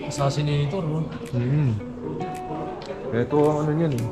Assassinator, no? Ito ang ano niyan eh.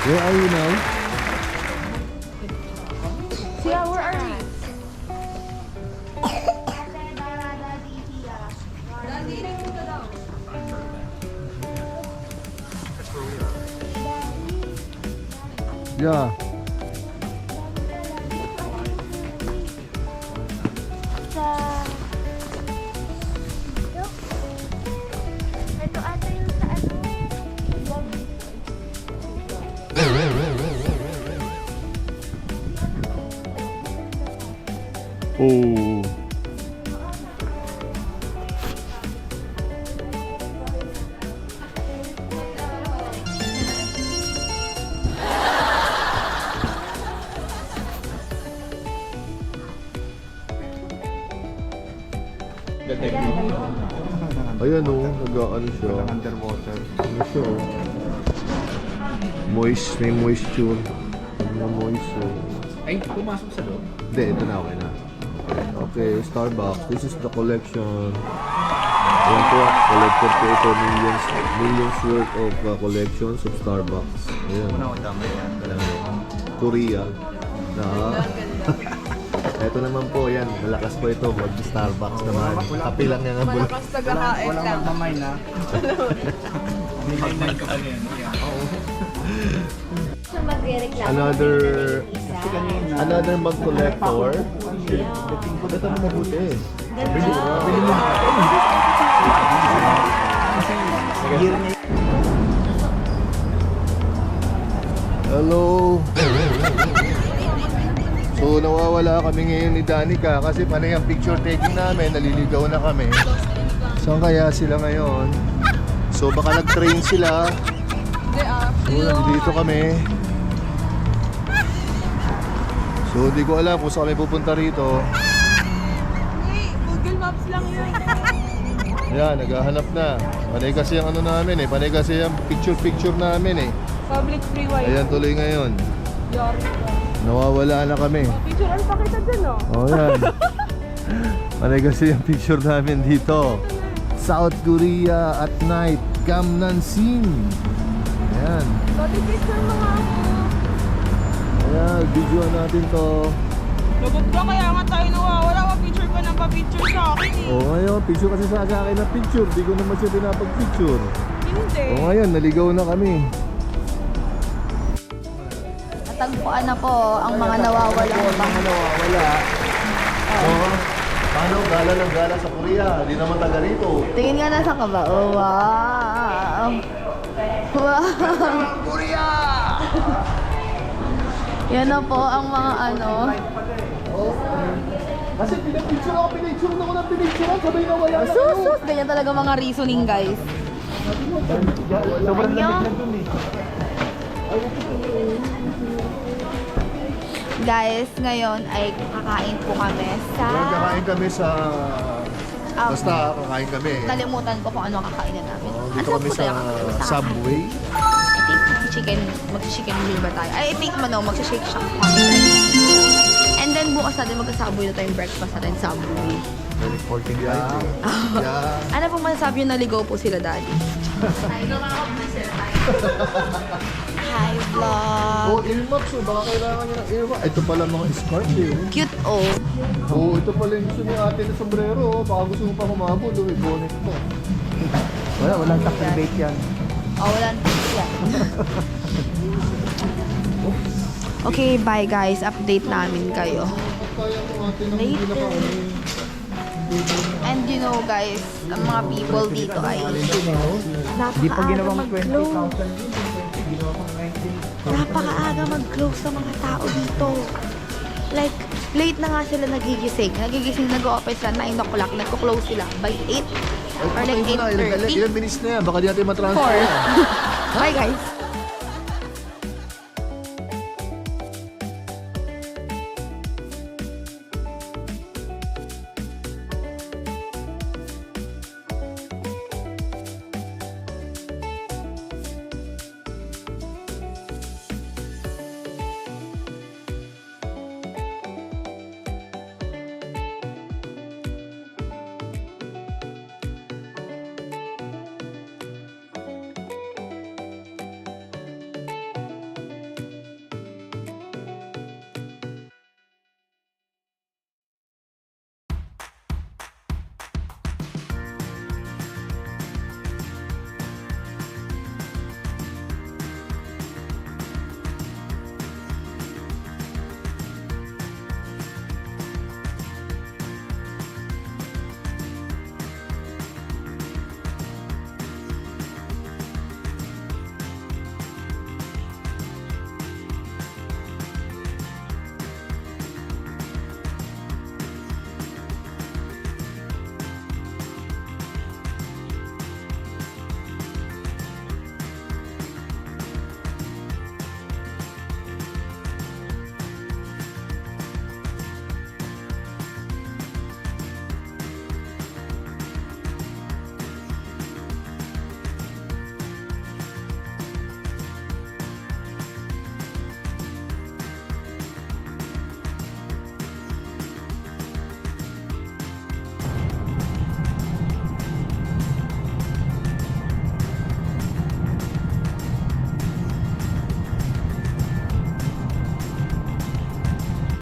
Where are you now? Yeah, where are we? Yeah. Ito ata yung sa ano? Oh. Ayan o, nag-ano siya. Underwater. Ano siya o? Moist, may moisture. May moist o. Ay, pumasok sa loob. Hindi, ito na, okay na. Okay, Starbucks. This is the collection. Ayan po, collector po ito. Millions worth of collections of Starbucks. Ayan. Ano, tama yan. Korea. Na. Ito naman po, yan. Malakas po ito. Mag-Starbucks naman. Kape lang yan ang bulak. Malakas tagahain Walang lang. magmamay na. May magmay ka pa rin. So magre-reklamo Another mug collector. Ito na mabuti. Hello. So nawawala kami ngayon ni Danica kasi panay ang picture taking namin, naliligaw na kami. Saan kaya sila ngayon? So baka nag-train sila. So nandito kami. So di ko alam kung saan kami pupunta rito. Google Maps lang yun. Yan, naghahanap na. Panay kasi ang ano namin eh, panay kasi ang picture namin eh. Public free wifi. Ayan tuloy ngayon. Yari ka. Nawawala na kami. Picturean pa kita dun, oh. Oh yan. Panay kasi ang picture namin dito. South Korea at night, Gamnansin. Ayan. Dati picture mo nga ako. Ayan, videoan natin to. Lagot ka, kaya nga tayo nawawala. Pa-picture ka ng pa-picture sa akin eh. Oo, ngayon, picture kasi sa akin na picture. Di ko naman siya pinapag-picture. Hindi. Oo, ngayon, naligaw na kami. Natagpuan na po ang mga nawawala. Nawawala. Oo. Paano? Gala ng gala sa Korea. Di naman taga rito. Tingin nga nasa ka ba? Oh, wow! Wow! Korea! Yan na po ang mga ano. Kasi pinapicture ako ng pinicture. Sabay na wala na Sus! Ganyan talaga mga reasoning, guys. Sobrang Ano? lamig na dun eh. Guys, ngayon ay kakain po kami sa... Ngayon kakain kami sa... Basta kakain kami. Kalimutan ko kung ano kakainan namin. Dito Ano kami po sa tayo kakain? Subway. I think mag-chicken meal ba tayo? I think mag-shake shack kami. And then bukas natin magkasabay na tayong breakfast natin sa Subway. Very 45 eh. Yeah. Ano pong masasabi yung naligaw po sila, Daddy? Hi, vlog! Oh, earmuffs oh. Baka kailangan niya ng earmuffs. Ito pala mga scarf eh. Cute, oh. Oh, ito pala yung gusto ni ate na sombrero. Oh. Baka gusto mo pa humabol. Oh, bonnet mo. Walang takang bait yan. Oh, wala na yan. Okay, bye guys. Update namin kayo. Kaya ko ate nang hindi na And you know guys, ang mga people dito ay napakaaga mag-close. Napakaaga mag-close sa mga tao dito. Like, late na nga sila nagigising. Nag-o-open sila 9 o'clock. Nagko-close sila by 8 or like 8:30. Ilan minutes na yan? Baka di natin matransfer. 4. Bye guys.